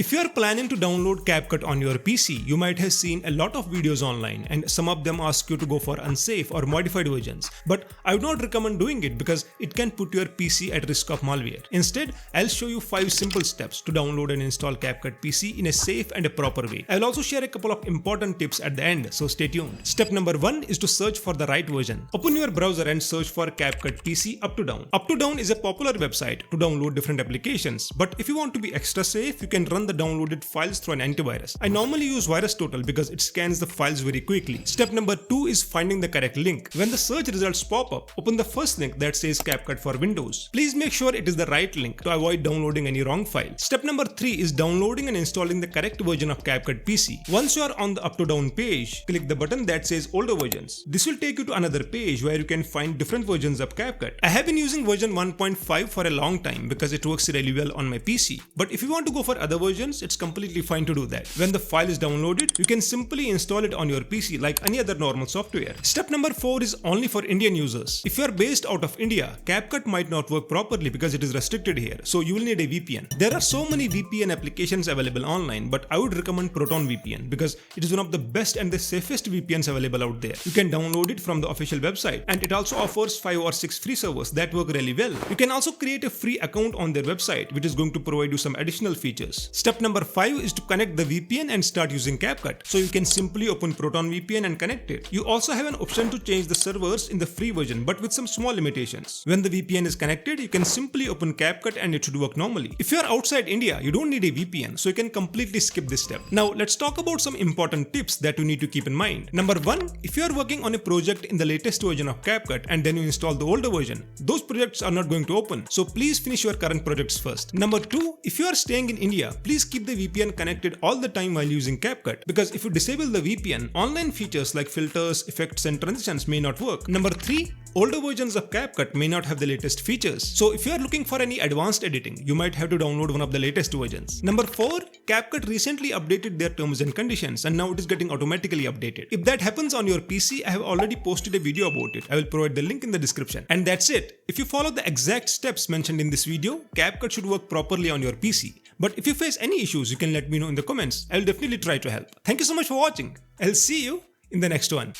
If you are planning to download Capcut on your PC, you might have seen a lot of videos online and some of them ask you to go for unsafe or modified versions. But I would not recommend doing it because it can put your PC at risk of malware. Instead, I'll show you 5 simple steps to download and install Capcut PC in a safe and a proper way. I'll also share a couple of important tips at the end, so stay tuned. Step number 1 is to search for the right version. Open your browser and search for Capcut PC up to down. Up to down is a popular website to download different applications, but if you want to be extra safe, you can run the downloaded files through an antivirus. I normally use VirusTotal because it scans the files very quickly. Step number 2 is finding the correct link. When the search results pop up, open the first link that says Capcut for Windows. Please make sure it is the right link to avoid downloading any wrong file. Step number 3 is downloading and installing the correct version of Capcut PC. Once you are on the up to down page, click the button that says older versions. This will take you to another page where you can find different versions of Capcut. I have been using version 1.5 for a long time because it works really well on my PC. But if you want to go for other versions, it's completely fine to do that. When the file is downloaded, you can simply install it on your PC like any other normal software. Step number 4 is only for Indian users. If you are based out of India, Capcut might not work properly because it is restricted here, so you will need a VPN. There are so many VPN applications available online, but I would recommend Proton VPN because it is one of the best and the safest VPNs available out there. You can download it from the official website, and it also offers 5 or 6 free servers that work really well. You can also create a free account on their website, which is going to provide you some additional features. Step number 5 is to connect the VPN and start using Capcut. So you can simply open Proton VPN and connect it. You also have an option to change the servers in the free version, but with some small limitations. When the VPN is connected, you can simply open Capcut and it should work normally. If you are outside India, you don't need a VPN, so you can completely skip this step. Now let's talk about some important tips that you need to keep in mind. Number 1, if you are working on a project in the latest version of Capcut and then you install the older version, those projects are not going to open, so please finish your current projects first. Number 2, if you are staying in India, please keep the VPN connected all the time while using Capcut, because if you disable the VPN, online features like filters, effects and transitions may not work. Number 3, older versions of Capcut may not have the latest features, so if you are looking for any advanced editing, you might have to download one of the latest versions. Number 4, Capcut recently updated their terms and conditions and now it is getting automatically updated. If that happens on your PC, I have already posted a video about it. I will provide the link in the description. And that's it. If you follow the exact steps mentioned in this video, Capcut should work properly on your PC. But if you face any issues, you can let me know in the comments. I'll definitely try to help. Thank you so much for watching. I'll see you in the next one.